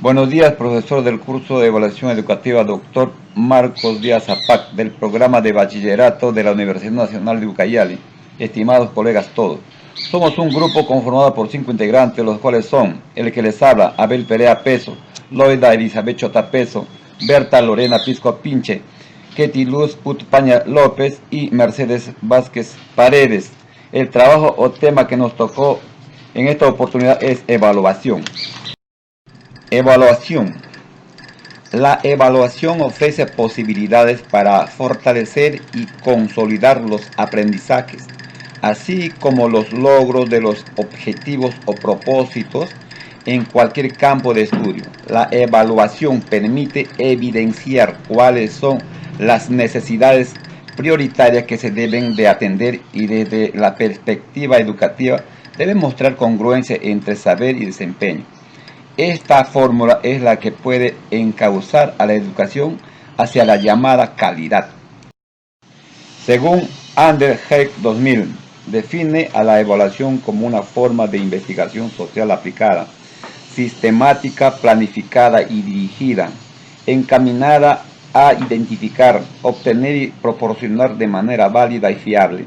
Buenos días, profesor del curso de Evaluación Educativa, doctor Marcos Díaz Zapac, del programa de bachillerato de la Universidad Nacional de Ucayali. Estimados colegas todos, somos un grupo conformado por 5 integrantes, los cuales son el que les habla, Abel Perea Peso, Loida Elizabeth Chota Peso, Berta Lorena Pisco Pinche, Ketty Luz Putpaña López y Mercedes Vázquez Paredes. El trabajo o tema que nos tocó en esta oportunidad es evaluación. Evaluación. La evaluación ofrece posibilidades para fortalecer y consolidar los aprendizajes, así como los logros de los objetivos o propósitos en cualquier campo de estudio. La evaluación permite evidenciar cuáles son las necesidades prioritarias que se deben de atender y desde la perspectiva educativa debe mostrar congruencia entre saber y desempeño. Esta fórmula es la que puede encauzar a la educación hacia la llamada calidad. Según Anderheim 2000, define a la evaluación como una forma de investigación social aplicada, sistemática, planificada y dirigida, encaminada a identificar, obtener y proporcionar de manera válida y fiable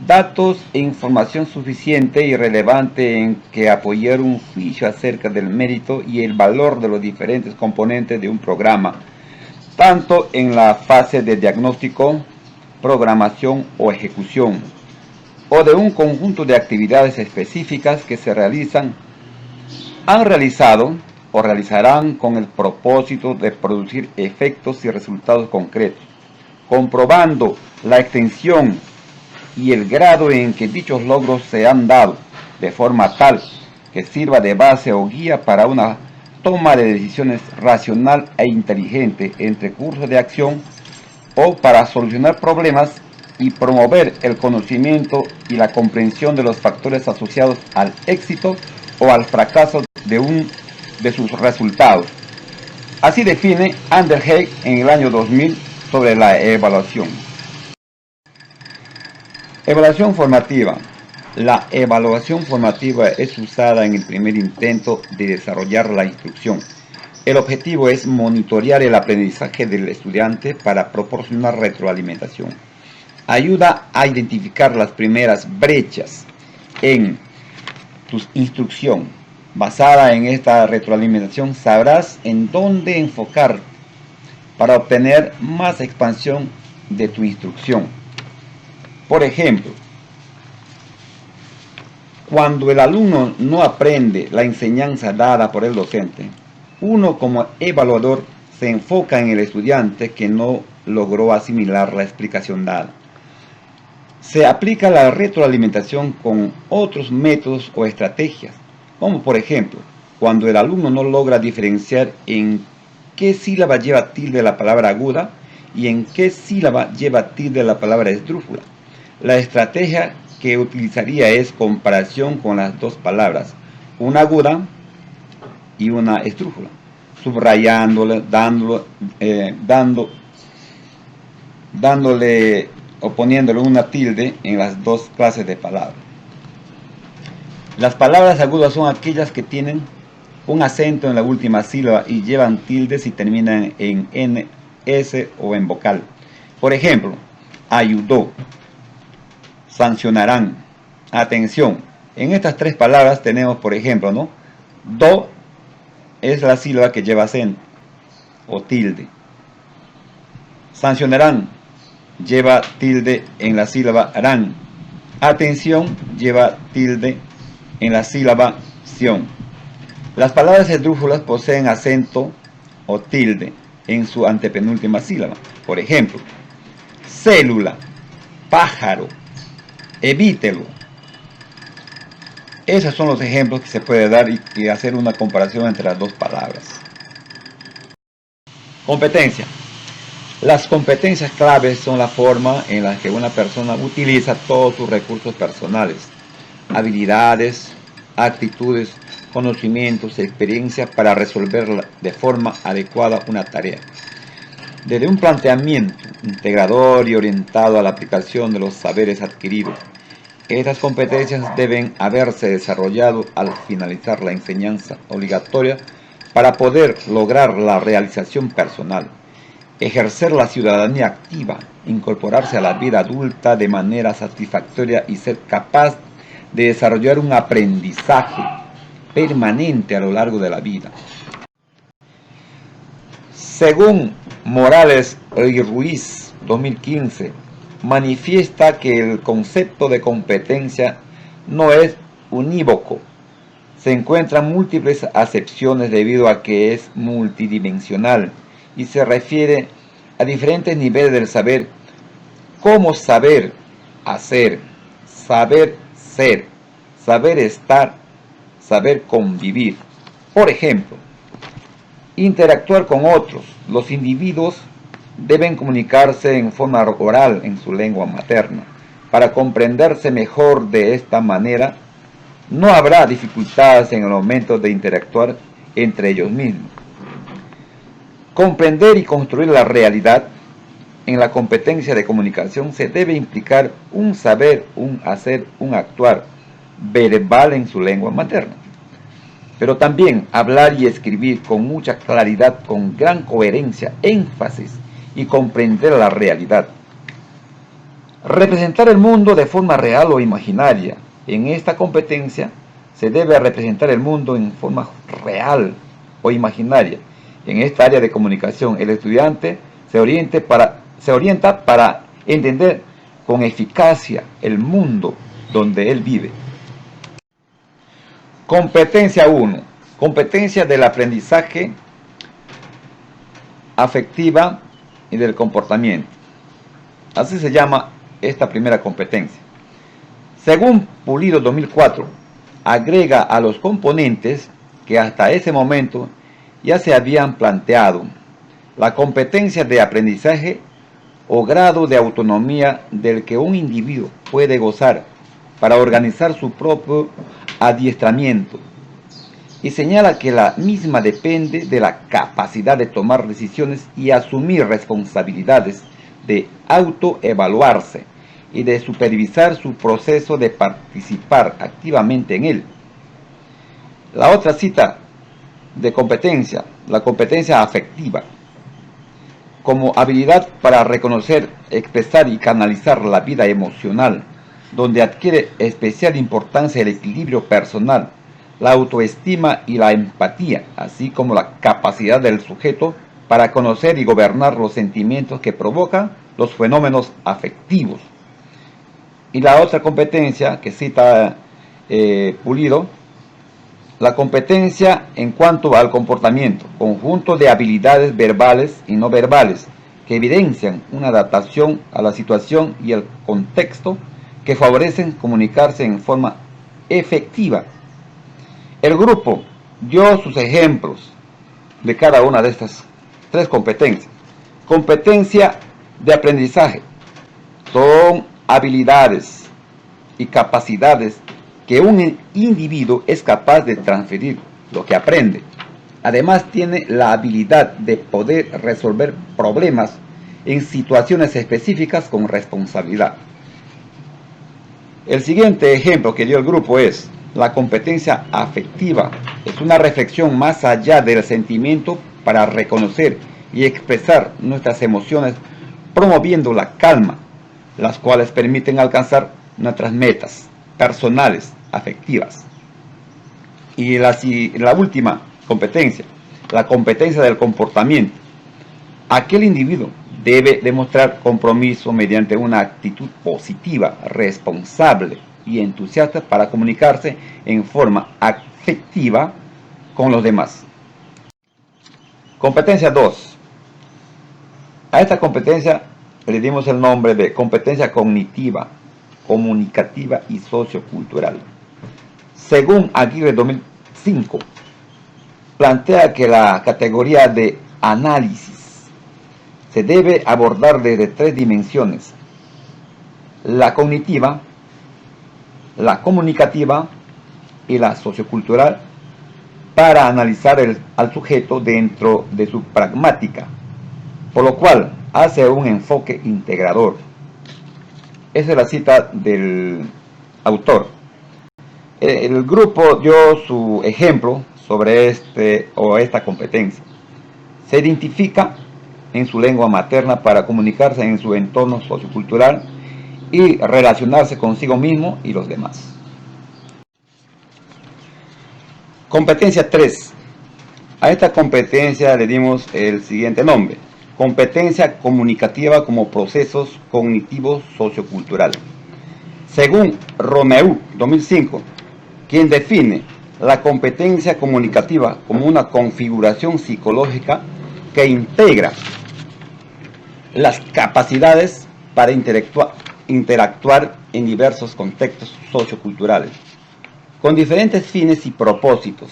datos e información suficiente y relevante en que apoyar un juicio acerca del mérito y el valor de los diferentes componentes de un programa, tanto en la fase de diagnóstico, programación o ejecución, o de un conjunto de actividades específicas que han realizado o realizarán con el propósito de producir efectos y resultados concretos, comprobando la extensión y el grado en que dichos logros se han dado, de forma tal que sirva de base o guía para una toma de decisiones racional e inteligente entre cursos de acción o para solucionar problemas y promover el conocimiento y la comprensión de los factores asociados al éxito o al fracaso de sus resultados. Así define Anderheim en el año 2000 sobre la evaluación. Evaluación formativa. La evaluación formativa es usada en el primer intento de desarrollar la instrucción. El objetivo es monitorear el aprendizaje del estudiante para proporcionar retroalimentación. Ayuda a identificar las primeras brechas en tu instrucción. Basada en esta retroalimentación, sabrás en dónde enfocar para obtener más expansión de tu instrucción. Por ejemplo, cuando el alumno no aprende la enseñanza dada por el docente, uno como evaluador se enfoca en el estudiante que no logró asimilar la explicación dada. Se aplica la retroalimentación con otros métodos o estrategias, como por ejemplo, cuando el alumno no logra diferenciar en qué sílaba lleva tilde la palabra aguda y en qué sílaba lleva tilde la palabra esdrújula. La estrategia que utilizaría es comparación con las dos palabras, una aguda y una esdrújula, subrayándole, dándole o poniéndole una tilde en las dos clases de palabras. Las palabras agudas son aquellas que tienen un acento en la última sílaba y llevan tildes y terminan en N, S o en vocal. Por ejemplo, ayudó, sancionarán. Atención, en estas tres palabras tenemos, por ejemplo, ¿no? Do es la sílaba que lleva acento o tilde. Sancionarán lleva tilde en la sílaba rán. Atención lleva tilde en la sílaba ción. Las palabras esdrújulas poseen acento o tilde en su antepenúltima sílaba. Por ejemplo, célula, pájaro, evítelo. Esos son los ejemplos que se puede dar y hacer una comparación entre las dos palabras. Competencia. Las competencias claves son la forma en la que una persona utiliza todos sus recursos personales, habilidades, actitudes, conocimientos, experiencias para resolver de forma adecuada una tarea. Desde un planteamiento integrador y orientado a la aplicación de los saberes adquiridos, estas competencias deben haberse desarrollado al finalizar la enseñanza obligatoria para poder lograr la realización personal, ejercer la ciudadanía activa, incorporarse a la vida adulta de manera satisfactoria y ser capaz de desarrollar un aprendizaje permanente a lo largo de la vida. Según Morales y Ruiz, 2015, manifiesta que el concepto de competencia no es unívoco. Se encuentran múltiples acepciones debido a que es multidimensional y se refiere a diferentes niveles del saber, como saber hacer, saber ser, saber estar, saber convivir. Por ejemplo, interactuar con otros. Los individuos deben comunicarse en forma oral en su lengua materna. Para comprenderse mejor de esta manera, no habrá dificultades en el momento de interactuar entre ellos mismos. Comprender y construir la realidad. En la competencia de comunicación se debe implicar un saber, un hacer, un actuar verbal en su lengua materna, pero también hablar y escribir con mucha claridad, con gran coherencia, énfasis y comprender la realidad. Representar el mundo de forma real o imaginaria. En esta competencia se debe representar el mundo en forma real o imaginaria. En esta área de comunicación, el estudiante se orienta para entender con eficacia el mundo donde él vive. Competencia 1. Competencia del aprendizaje afectiva y del comportamiento. Así se llama esta primera competencia. Según Pulido 2004, agrega a los componentes que hasta ese momento ya se habían planteado: la competencia de aprendizaje o grado de autonomía del que un individuo puede gozar para organizar su propio adiestramiento, y señala que la misma depende de la capacidad de tomar decisiones y asumir responsabilidades, de autoevaluarse y de supervisar su proceso, de participar activamente en él. La otra cita de competencia, la competencia afectiva, como habilidad para reconocer, expresar y canalizar la vida emocional, donde adquiere especial importancia el equilibrio personal, la autoestima y la empatía, así como la capacidad del sujeto para conocer y gobernar los sentimientos que provocan los fenómenos afectivos. Y la otra competencia que cita Pulido, la competencia en cuanto al comportamiento, conjunto de habilidades verbales y no verbales que evidencian una adaptación a la situación y el contexto, que favorecen comunicarse en forma efectiva. El grupo dio sus ejemplos de cada una de estas tres competencias. Competencia de aprendizaje son habilidades y capacidades que un individuo es capaz de transferir lo que aprende. Además, tiene la habilidad de poder resolver problemas en situaciones específicas con responsabilidad. El siguiente ejemplo que dio el grupo es la competencia afectiva. Es una reflexión más allá del sentimiento para reconocer y expresar nuestras emociones, promoviendo la calma, las cuales permiten alcanzar nuestras metas personales, afectivas. Y la última competencia, la competencia del comportamiento. Aquel individuo debe demostrar compromiso mediante una actitud positiva, responsable y entusiasta para comunicarse en forma afectiva con los demás. Competencia 2. A esta competencia le dimos el nombre de competencia cognitiva, comunicativa y sociocultural. Según Aguirre 2005, plantea que la categoría de análisis se debe abordar desde tres dimensiones: la cognitiva, la comunicativa y la sociocultural, para analizar al sujeto dentro de su pragmática, por lo cual hace un enfoque integrador. Esa es la cita del autor. El grupo dio su ejemplo sobre esta competencia. Se identifica en su lengua materna para comunicarse en su entorno sociocultural y relacionarse consigo mismo y los demás. Competencia 3. A esta competencia le dimos el siguiente nombre: competencia comunicativa como procesos cognitivos socioculturales. Según Romeu, 2005, quien define la competencia comunicativa como una configuración psicológica que integra las capacidades para interactuar en diversos contextos socioculturales, con diferentes fines y propósitos.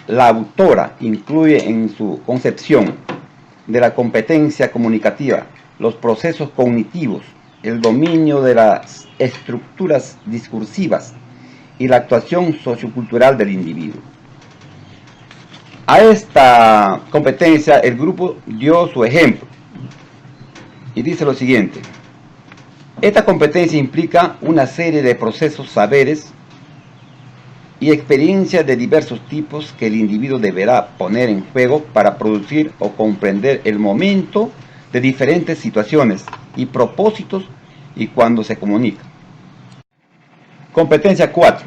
La autora incluye en su concepción de la competencia comunicativa los procesos cognitivos, el dominio de las estructuras discursivas y la actuación sociocultural del individuo. A esta competencia el grupo dio su ejemplo y dice lo siguiente: esta competencia implica una serie de procesos, saberes y experiencias de diversos tipos que el individuo deberá poner en juego para producir o comprender el momento de diferentes situaciones y propósitos y cuando se comunica. Competencia 4.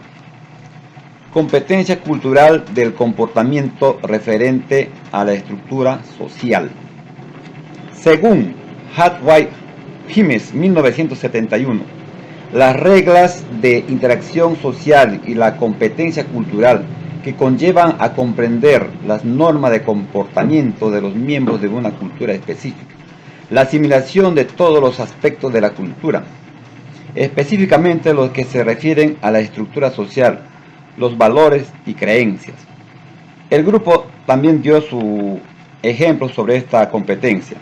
Competencia cultural del comportamiento referente a la estructura social. Según Hartwig Gimes, 1971, las reglas de interacción social y la competencia cultural que conllevan a comprender las normas de comportamiento de los miembros de una cultura específica, la asimilación de todos los aspectos de la cultura, específicamente los que se refieren a la estructura social, los valores y creencias. El grupo también dio su ejemplo sobre esta competencia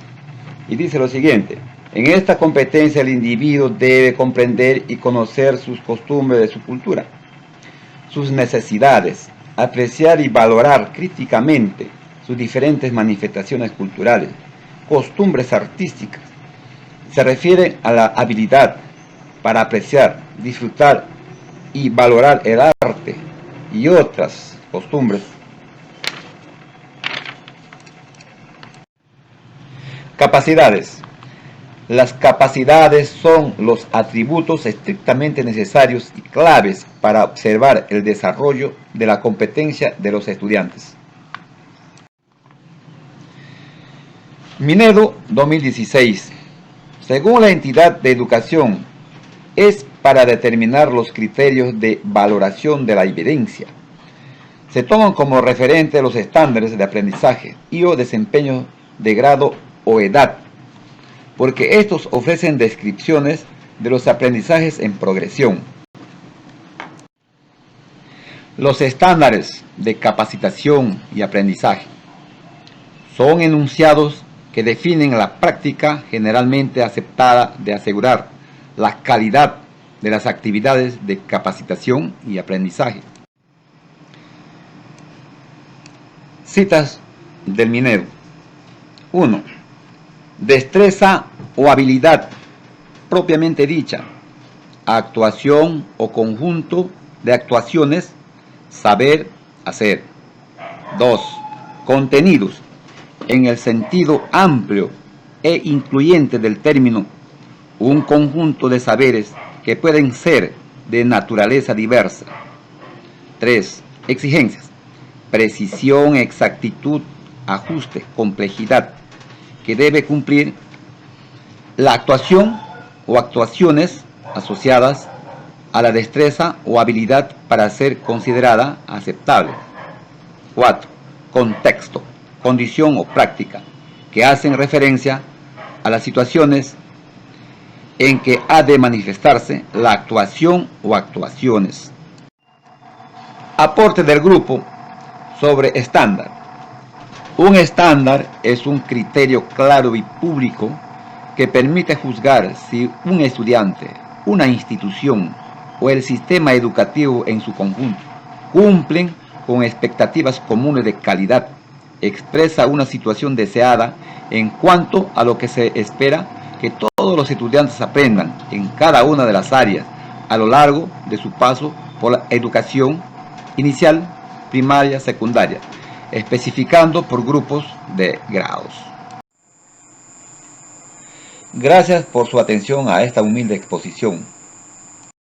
y dice lo siguiente: en esta competencia el individuo debe comprender y conocer sus costumbres de su cultura, sus necesidades, apreciar y valorar críticamente sus diferentes manifestaciones culturales, costumbres artísticas. Se refiere a la habilidad para apreciar, disfrutar y valorar el arte y otras costumbres. Capacidades. Las capacidades son los atributos estrictamente necesarios y claves para observar el desarrollo de la competencia de los estudiantes. Minedo, 2016. Según la entidad de educación, es para determinar los criterios de valoración de la evidencia. Se toman como referente los estándares de aprendizaje y o desempeño de grado o edad, porque estos ofrecen descripciones de los aprendizajes en progresión. Los estándares de capacitación y aprendizaje son enunciados que definen la práctica generalmente aceptada de asegurar la calidad de las actividades de capacitación y aprendizaje. Citas del Minedo. 1. Destreza o habilidad propiamente dicha, actuación o conjunto de actuaciones, saber hacer. 2. Contenidos, en el sentido amplio e incluyente del término, un conjunto de saberes que pueden ser de naturaleza diversa. 3. Exigencias, precisión, exactitud, ajuste, complejidad, que debe cumplir la actuación o actuaciones asociadas a la destreza o habilidad para ser considerada aceptable. 4. Contexto, condición o práctica, que hacen referencia a las situaciones en que ha de manifestarse la actuación o actuaciones. Aporte del grupo sobre estándar. Un estándar es un criterio claro y público que permite juzgar si un estudiante, una institución o el sistema educativo en su conjunto cumplen con expectativas comunes de calidad, expresa una situación deseada en cuanto a lo que se espera que todos los estudiantes aprendan en cada una de las áreas a lo largo de su paso por la educación inicial, primaria, secundaria, especificando por grupos de grados. Gracias por su atención a esta humilde exposición.